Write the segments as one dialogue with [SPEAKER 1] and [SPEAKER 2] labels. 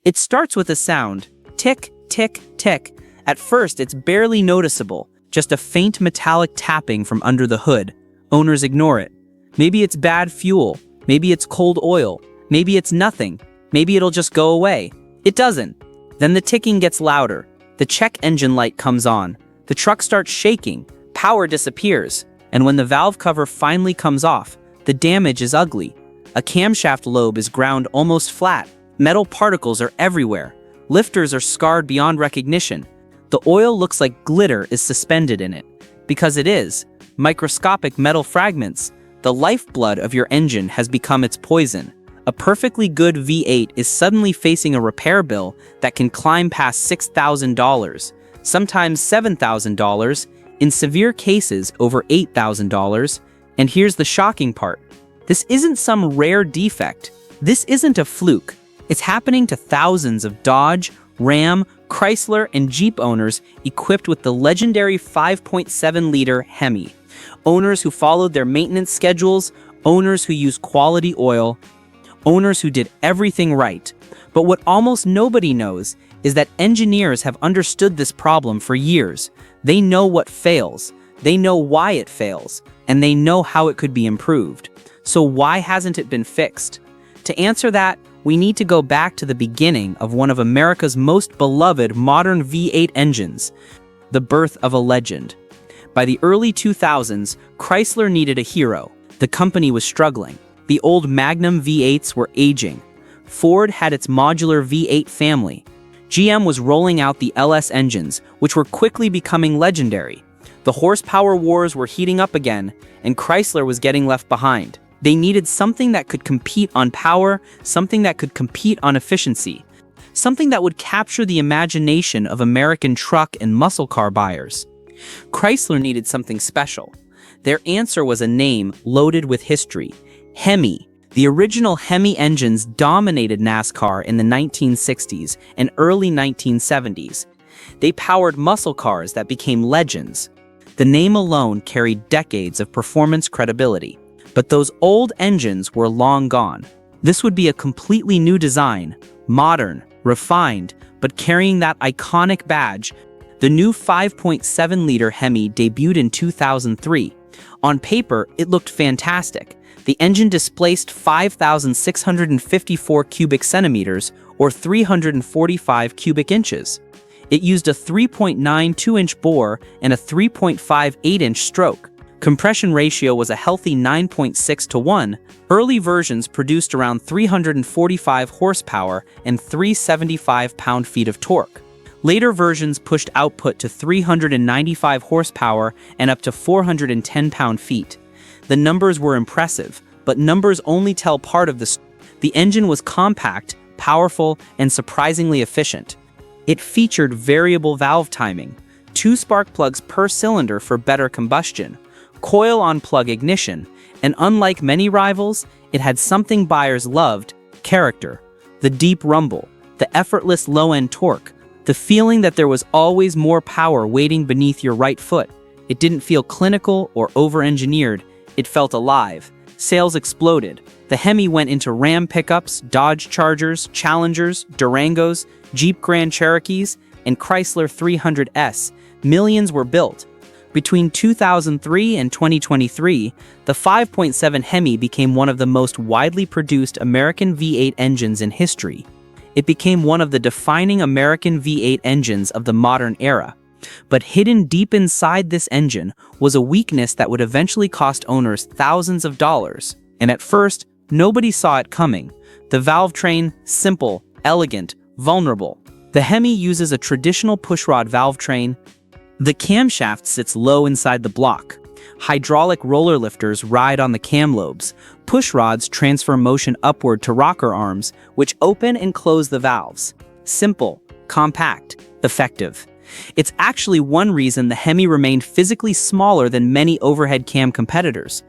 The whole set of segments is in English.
[SPEAKER 1] It starts with a sound, tick, tick, tick. At first, it's barely noticeable, just a faint metallic tapping from under the hood. Owners ignore it. Maybe it's bad fuel, maybe it's cold oil, maybe it's nothing, maybe it'll just go away. It doesn't. Then the ticking gets louder. The check engine light comes on. The truck starts shaking, power disappears, and when the valve cover finally comes off, the damage is ugly. A camshaft lobe is ground almost flat. Metal particles are everywhere. Lifters are scarred beyond recognition. The oil looks like glitter is suspended in it. Because it is. Microscopic metal fragments. The lifeblood of your engine has become its poison. A perfectly good V8 is suddenly facing a repair bill that can climb past $6,000, sometimes $7,000, in severe cases over $8,000. And here's the shocking part. This isn't some rare defect. This isn't a fluke. It's happening to thousands of Dodge, Ram, Chrysler, and Jeep owners equipped with the legendary 5.7-liter HEMI. Owners who followed their maintenance schedules, owners who use quality oil, owners who did everything right. But what almost nobody knows is that engineers have understood this problem for years. They know what fails, they know why it fails, and they know how it could be improved. So why hasn't it been fixed? To answer that, we need to go back to the beginning of one of America's most beloved modern V8 engines, the birth of a legend. By the early 2000s, Chrysler needed a hero. The company was struggling. The old Magnum V8s were aging. Ford had its modular V8 family. GM was rolling out the LS engines, which were quickly becoming legendary. The horsepower wars were heating up again, and Chrysler was getting left behind. They needed something that could compete on power, something that could compete on efficiency, something that would capture the imagination of American truck and muscle car buyers. Chrysler needed something special. Their answer was a name loaded with history. HEMI. The original HEMI engines dominated NASCAR in the 1960s and early 1970s. They powered muscle cars that became legends. The name alone carried decades of performance credibility. But those old engines were long gone. This would be a completely new design, modern, refined, but carrying that iconic badge. The new 5.7-liter HEMI debuted in 2003. On paper, it looked fantastic. The engine displaced 5,654 cubic centimeters, or 345 cubic inches. It used a 3.92-inch bore and a 3.58-inch stroke. Compression ratio was a healthy 9.6 to 1. Early versions produced around 345 horsepower and 375 pound-feet of torque. Later versions pushed output to 395 horsepower and up to 410 pound-feet. The numbers were impressive, but numbers only tell part of the story. The engine was compact, powerful, and surprisingly efficient. It featured variable valve timing, 2 spark plugs per cylinder for better combustion, coil-on-plug ignition, and unlike many rivals, it had something buyers loved: character. The deep rumble, the effortless low-end torque, the feeling that there was always more power waiting beneath your right foot. It didn't feel clinical or over-engineered, it felt alive. Sales exploded. The HEMI went into Ram pickups, Dodge Chargers, Challengers, Durangos, Jeep Grand Cherokees, and Chrysler 300S. Millions were built. Between 2003 and 2023, the 5.7 HEMI became one of the most widely produced American V8 engines in history. It became one of the defining American V8 engines of the modern era. But hidden deep inside this engine was a weakness that would eventually cost owners thousands of dollars. And at first, nobody saw it coming. The valve train, simple, elegant, vulnerable. The HEMI uses a traditional pushrod valve train. The camshaft sits low inside the block. Hydraulic roller lifters ride on the cam lobes. Pushrods transfer motion upward to rocker arms, which open and close the valves. Simple, compact, effective. It's actually one reason the HEMI remained physically smaller than many overhead cam competitors.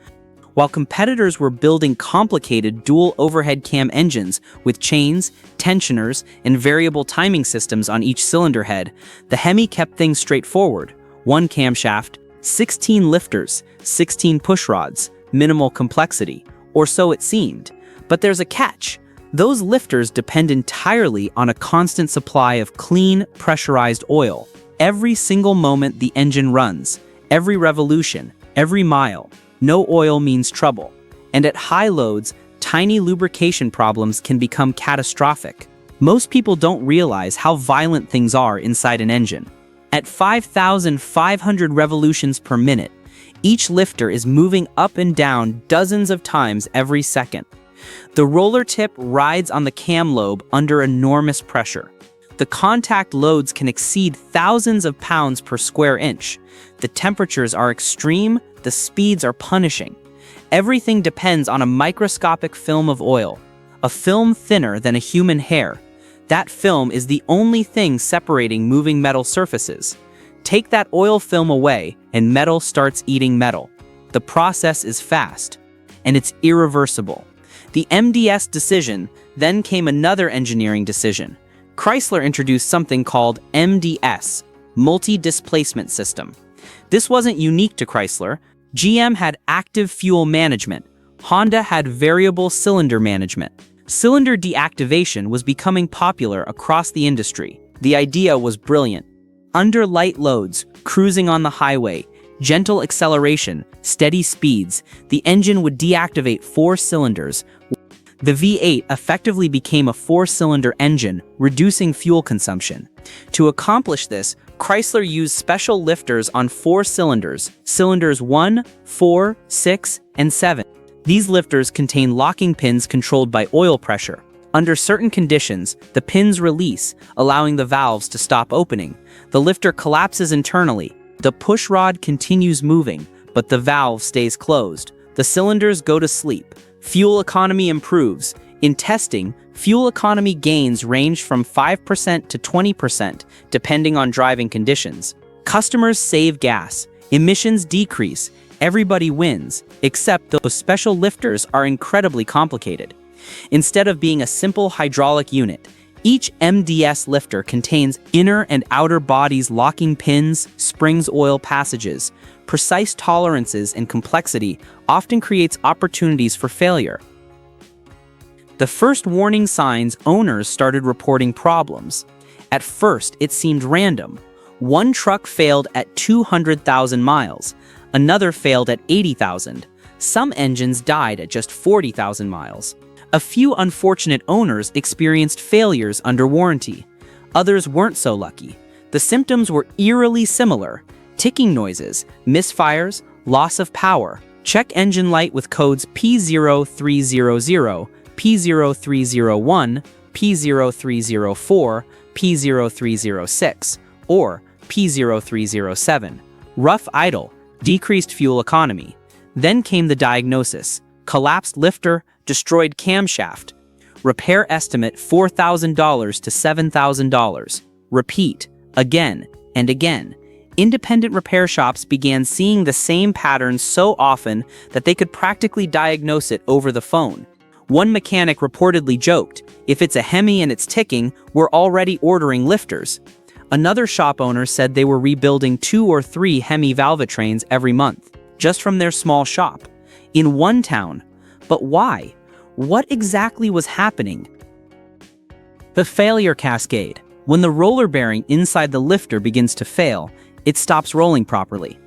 [SPEAKER 1] While competitors were building complicated dual overhead cam engines with chains, tensioners, and variable timing systems on each cylinder head, the HEMI kept things straightforward. 1 camshaft, 16 lifters, 16 pushrods, minimal complexity, or so it seemed. But there's a catch. Those lifters depend entirely on a constant supply of clean, pressurized oil. Every single moment the engine runs, every revolution, every mile, no oil means trouble. And at high loads, tiny lubrication problems can become catastrophic. Most people don't realize how violent things are inside an engine. At 5,500 revolutions per minute, each lifter is moving up and down dozens of times every second. The roller tip rides on the cam lobe under enormous pressure. The contact loads can exceed thousands of pounds per square inch. The temperatures are extreme, the speeds are punishing. Everything depends on a microscopic film of oil, a film thinner than a human hair. That film is the only thing separating moving metal surfaces. Take that oil film away, and metal starts eating metal. The process is fast, and it's irreversible. The MDS decision, then came another engineering decision. Chrysler introduced something called MDS, Multi-Displacement System. This wasn't unique to Chrysler. GM had active fuel management. Honda had variable cylinder management. Cylinder deactivation was becoming popular across the industry. The idea was brilliant. Under light loads, cruising on the highway, gentle acceleration, steady speeds, the engine would deactivate 4 cylinders. The V8 effectively became a 4-cylinder engine, reducing fuel consumption. To accomplish this, Chrysler used special lifters on 4 cylinders, cylinders 1, 4, 6, and 7. These lifters contain locking pins controlled by oil pressure. Under certain conditions, the pins release, allowing the valves to stop opening. The lifter collapses internally. The push rod continues moving, but the valve stays closed. The cylinders go to sleep. Fuel economy improves. In testing, fuel economy gains range from 5% to 20%, depending on driving conditions. Customers save gas. Emissions decrease. Everybody wins, except those special lifters are incredibly complicated. Instead of being a simple hydraulic unit, each MDS lifter contains inner and outer bodies, locking pins, springs, oil passages. Precise tolerances and complexity often creates opportunities for failure. The first warning signs, owners started reporting problems. At first, it seemed random. One truck failed at 200,000 miles. Another failed at 80,000. Some engines died at just 40,000 miles. A few unfortunate owners experienced failures under warranty. Others weren't so lucky. The symptoms were eerily similar: ticking noises, misfires, loss of power. Check engine light with codes P0300, P0301, P0304, P0306, or P0307. Rough idle, decreased fuel economy. Then came the diagnosis: collapsed lifter, destroyed camshaft. Repair estimate $4,000 to $7,000. Repeat, again and again. Independent repair shops began seeing the same patterns so often that they could practically diagnose it over the phone. One mechanic reportedly joked, "If it's a HEMI and it's ticking, we're already ordering lifters." Another shop owner said they were rebuilding 2 or 3 HEMI valvetrains every month, just from their small shop, in one town. But why? What exactly was happening? The failure cascade. When the roller bearing inside the lifter begins to fail, it stops rolling properly.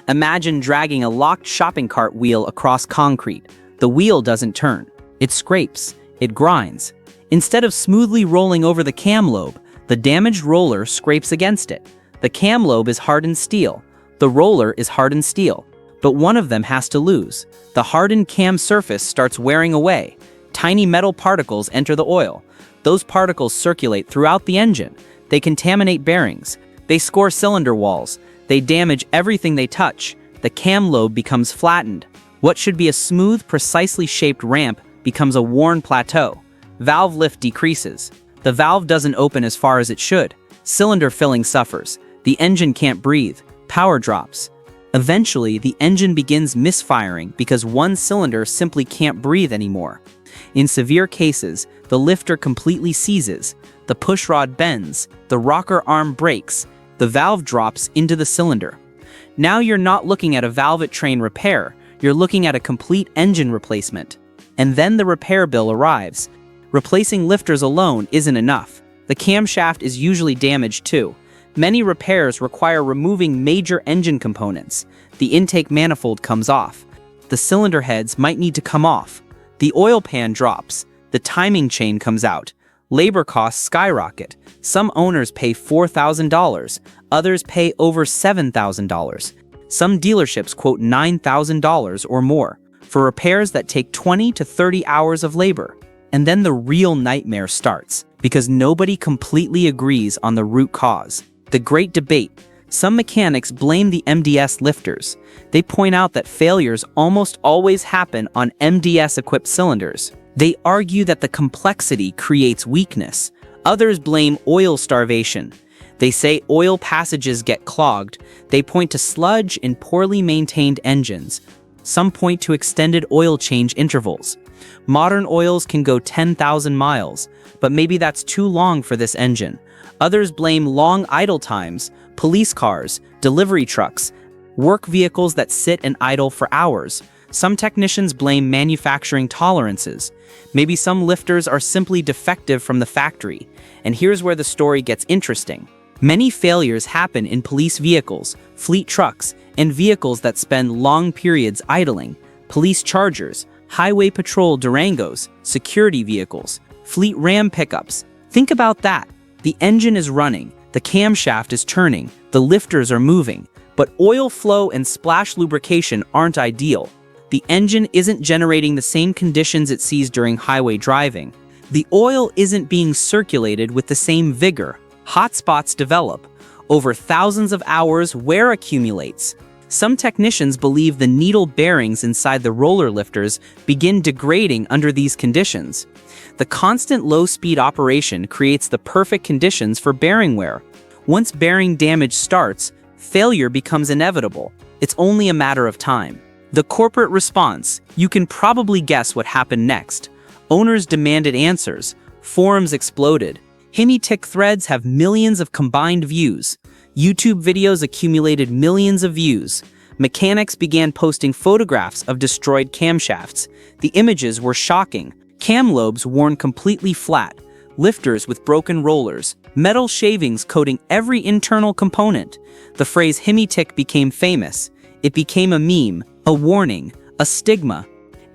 [SPEAKER 1] Imagine dragging a locked shopping cart wheel across concrete. The wheel doesn't turn. It scrapes. It grinds. Instead of smoothly rolling over the cam lobe, the damaged roller scrapes against it. The cam lobe is hardened steel. The roller is hardened steel. But one of them has to lose. The hardened cam surface starts wearing away. Tiny metal particles enter the oil. Those particles circulate throughout the engine. They contaminate bearings. They score cylinder walls. They damage everything they touch. The cam lobe becomes flattened. What should be a smooth, precisely shaped ramp becomes a worn plateau. Valve lift decreases. The valve doesn't open as far as it should. Cylinder filling suffers. The engine can't breathe. Power drops. Eventually, the engine begins misfiring because one cylinder simply can't breathe anymore. In severe cases, the lifter completely seizes. The pushrod bends. The rocker arm breaks. The valve drops into the cylinder. Now you're not looking at a valve train repair. You're looking at a complete engine replacement. And then the repair bill arrives. Replacing lifters alone isn't enough. The camshaft is usually damaged too. Many repairs require removing major engine components. The intake manifold comes off. The cylinder heads might need to come off. The oil pan drops. The timing chain comes out. Labor costs skyrocket. Some owners pay $4,000. Others pay over $7,000. Some dealerships quote $9,000 or more for repairs that take 20 to 30 hours of labor. And then the real nightmare starts, because nobody completely agrees on the root cause. The great debate. Some mechanics blame the MDS lifters. They point out that failures almost always happen on MDS-equipped cylinders. They argue that the complexity creates weakness. Others blame oil starvation. They say oil passages get clogged. They point to sludge in poorly maintained engines. Some point to extended oil change intervals. Modern oils can go 10,000 miles, but maybe that's too long for this engine. Others blame long idle times, police cars, delivery trucks, work vehicles that sit and idle for hours. Some technicians blame manufacturing tolerances. Maybe some lifters are simply defective from the factory. And here's where the story gets interesting. Many failures happen in police vehicles, fleet trucks, and vehicles that spend long periods idling. Police chargers, highway patrol Durangos, security vehicles, fleet Ram pickups. Think about that. The engine is running, the camshaft is turning, the lifters are moving, but oil flow and splash lubrication aren't ideal. The engine isn't generating the same conditions it sees during highway driving. The oil isn't being circulated with the same vigor. Hot spots develop. Over thousands of hours, wear accumulates. Some technicians believe the needle bearings inside the roller lifters begin degrading under these conditions. The constant low-speed operation creates the perfect conditions for bearing wear. Once bearing damage starts, failure becomes inevitable. It's only a matter of time. The corporate response. You can probably guess what happened next. Owners demanded answers. Forums exploded. HEMI tick threads have millions of combined views. YouTube videos accumulated millions of views. Mechanics began posting photographs of destroyed camshafts. The images were shocking. Cam lobes worn completely flat, lifters with broken rollers, metal shavings coating every internal component. The phrase HEMI tick became famous. It became a meme, a warning, a stigma,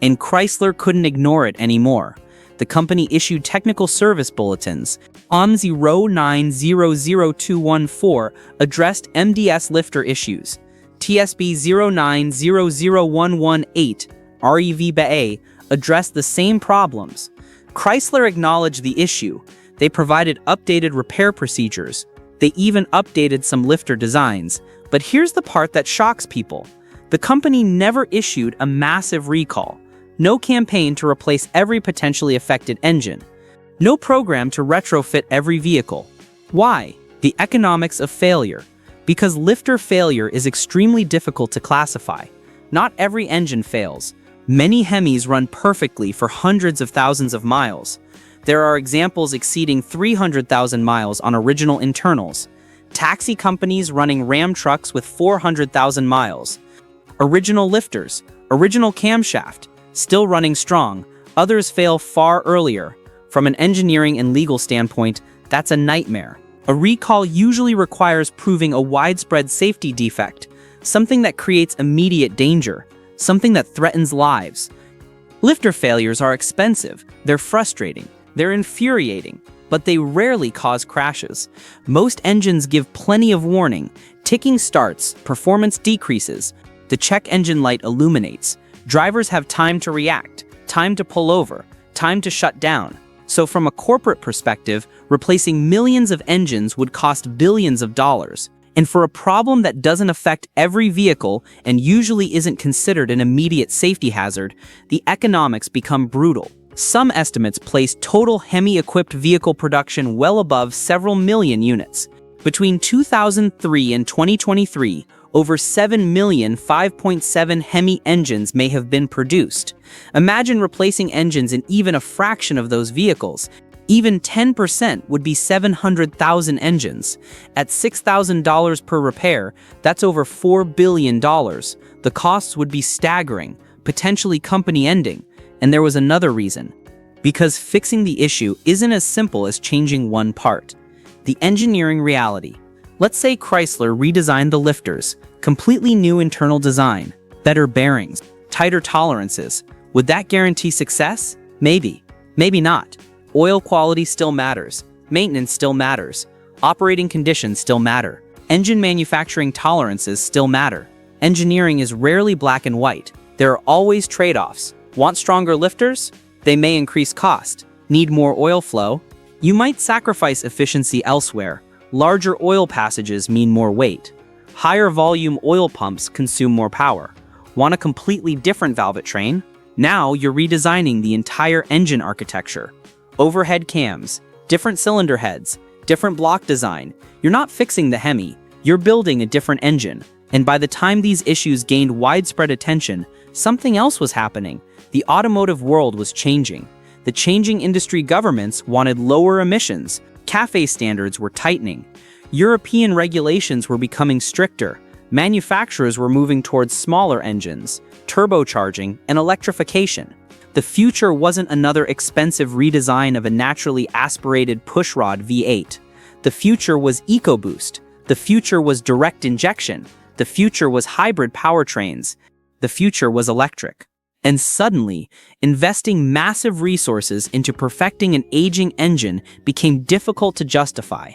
[SPEAKER 1] and Chrysler couldn't ignore it anymore. The company issued technical service bulletins. OM0900214 addressed MDS lifter issues. TSB 0900118 REV BA addressed the same problems. Chrysler acknowledged the issue. They provided updated repair procedures. They even updated some lifter designs. But here's the part that shocks people. The company never issued a massive recall. No campaign to replace every potentially affected engine. No program to retrofit every vehicle. Why? The economics of failure. Because lifter failure is extremely difficult to classify. Not every engine fails. Many HEMIs run perfectly for hundreds of thousands of miles. There are examples exceeding 300,000 miles on original internals. Taxi companies running Ram trucks with 400,000 miles. Original lifters, original camshaft, still running strong. Others fail far earlier. From an engineering and legal standpoint, that's a nightmare. A recall usually requires proving a widespread safety defect, something that creates immediate danger, something that threatens lives. Lifter failures are expensive, they're frustrating, they're infuriating, but they rarely cause crashes. Most engines give plenty of warning. Ticking starts, performance decreases, the check engine light illuminates. Drivers have time to react, time to pull over, time to shut down. So from a corporate perspective, replacing millions of engines would cost billions of dollars. And for a problem that doesn't affect every vehicle and usually isn't considered an immediate safety hazard, the economics become brutal. Some estimates place total HEMI-equipped vehicle production well above several million units. Between 2003 and 2023, over 7 million 5.7 HEMI engines may have been produced. Imagine replacing engines in even a fraction of those vehicles. Even 10% would be 700,000 engines. At $6,000 per repair, that's over $4 billion. The costs would be staggering, potentially company-ending. And there was another reason. Because fixing the issue isn't as simple as changing one part. The engineering reality. Let's say Chrysler redesigned the lifters, completely new internal design, better bearings, tighter tolerances. Would that guarantee success? Maybe. Maybe not. Oil quality still matters. Maintenance still matters. Operating conditions still matter. Engine manufacturing tolerances still matter. Engineering is rarely black and white. There are always trade-offs. Want stronger lifters? They may increase cost. Need more oil flow? You might sacrifice efficiency elsewhere. Larger oil passages mean more weight. Higher volume oil pumps consume more power. Want a completely different valve train? Now you're redesigning the entire engine architecture. Overhead cams, different cylinder heads, different block design. You're not fixing the HEMI, you're building a different engine. And by the time these issues gained widespread attention, something else was happening. The automotive world was changing. The changing industry governments wanted lower emissions. CAFE standards were tightening. European regulations were becoming stricter. Manufacturers were moving towards smaller engines, turbocharging, and electrification. The future wasn't another expensive redesign of a naturally aspirated pushrod V8. The future was EcoBoost. The future was direct injection. The future was hybrid powertrains. The future was electric. And suddenly, investing massive resources into perfecting an aging engine became difficult to justify.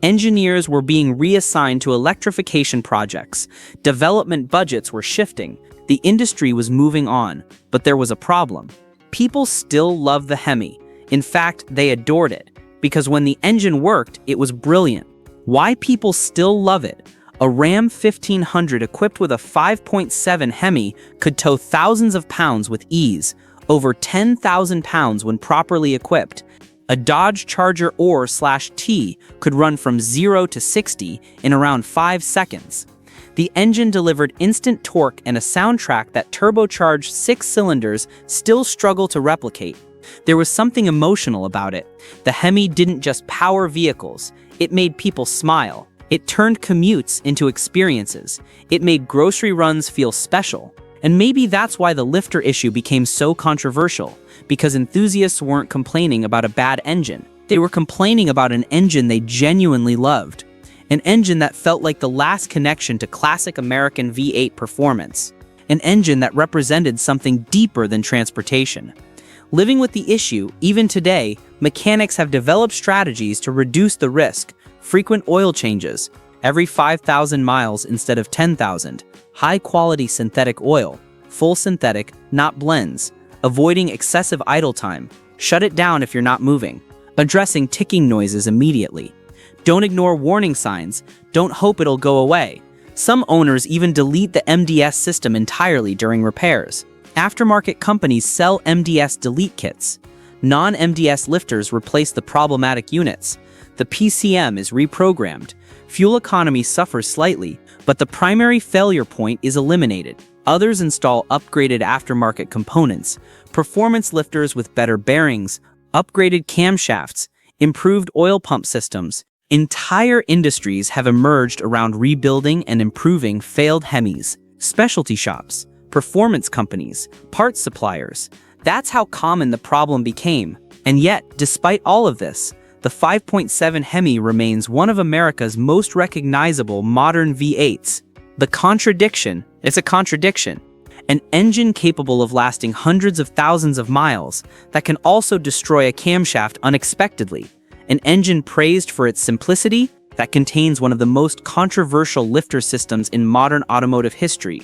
[SPEAKER 1] Engineers were being reassigned to electrification projects. Development budgets were shifting. The industry was moving on, but there was a problem. People still loved the HEMI. In fact, they adored it, because when the engine worked, it was brilliant. Why people still love it? A Ram 1500 equipped with a 5.7 HEMI could tow thousands of pounds with ease, over 10,000 pounds when properly equipped. A Dodge Charger Or/T could run from 0 to 60 in around 5 seconds. The engine delivered instant torque and a soundtrack that turbocharged 6 cylinders still struggle to replicate. There was something emotional about it. The HEMI didn't just power vehicles, it made people smile. It turned commutes into experiences. It made grocery runs feel special. And maybe that's why the lifter issue became so controversial, because enthusiasts weren't complaining about a bad engine. They were complaining about an engine they genuinely loved. An engine that felt like the last connection to classic American V8 performance. An engine that represented something deeper than transportation. Living with the issue, even today, mechanics have developed strategies to reduce the risk. Frequent oil changes, every 5,000 miles instead of 10,000. High-quality synthetic oil, full synthetic, not blends. Avoiding excessive idle time. Shut it down if you're not moving. Addressing ticking noises immediately. Don't ignore warning signs. Don't hope it'll go away. Some owners even delete the MDS system entirely during repairs. Aftermarket companies sell MDS delete kits. Non-MDS lifters replace the problematic units. The PCM is reprogrammed. Fuel economy suffers slightly, but the primary failure point is eliminated. Others install upgraded aftermarket components, performance lifters with better bearings, upgraded camshafts, improved oil pump systems. Entire industries have emerged around rebuilding and improving failed HEMIs. Specialty shops, performance companies, parts suppliers. That's how common the problem became. And yet, despite all of this, the 5.7 HEMI remains one of America's most recognizable modern V8s. The contradiction, it's a contradiction. An engine capable of lasting hundreds of thousands of miles that can also destroy a camshaft unexpectedly. An engine praised for its simplicity that contains one of the most controversial lifter systems in modern automotive history.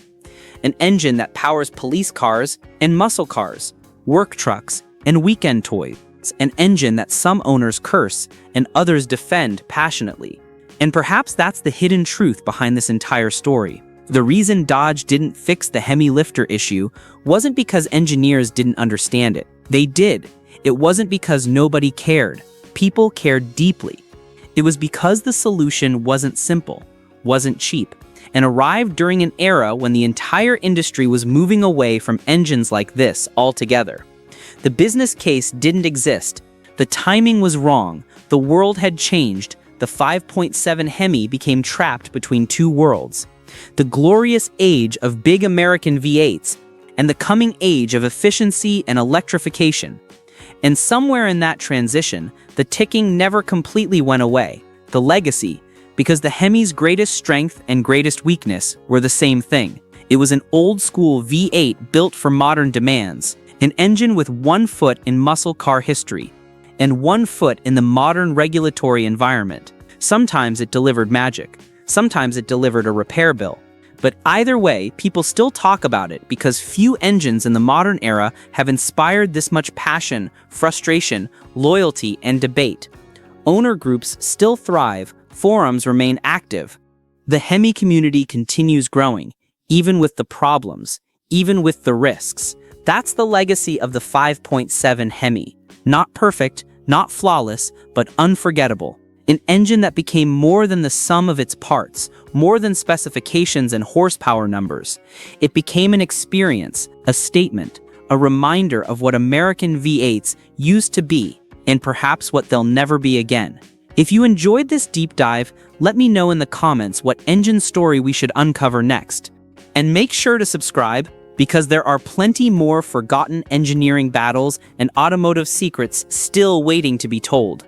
[SPEAKER 1] An engine that powers police cars and muscle cars, work trucks, and weekend toys. An engine that some owners curse and others defend passionately. And perhaps that's the hidden truth behind this entire story. The reason Dodge didn't fix the HEMI lifter issue wasn't because engineers didn't understand it. They did. It wasn't because nobody cared. People cared deeply. It was because the solution wasn't simple, wasn't cheap, and arrived during an era when the entire industry was moving away from engines like this altogether. The business case didn't exist. The timing was wrong. The world had changed. The 5.7 HEMI became trapped between two worlds. The glorious age of big American V8s and the coming age of efficiency and electrification. And somewhere in that transition, the ticking never completely went away. The legacy, because the HEMI's greatest strength and greatest weakness were the same thing. It was an old-school V8 built for modern demands, an engine with 1 foot in muscle car history, and 1 foot in the modern regulatory environment. Sometimes it delivered magic, sometimes it delivered a repair bill. But either way, people still talk about it because few engines in the modern era have inspired this much passion, frustration, loyalty, and debate. Owner groups still thrive, forums remain active. The HEMI community continues growing, even with the problems, even with the risks. That's the legacy of the 5.7 HEMI. Not perfect, not flawless, but unforgettable. An engine that became more than the sum of its parts, more than specifications and horsepower numbers. It became an experience, a statement, a reminder of what American V8s used to be, and perhaps what they'll never be again. If you enjoyed this deep dive, let me know in the comments what engine story we should uncover next. And make sure to subscribe, because there are plenty more forgotten engineering battles and automotive secrets still waiting to be told.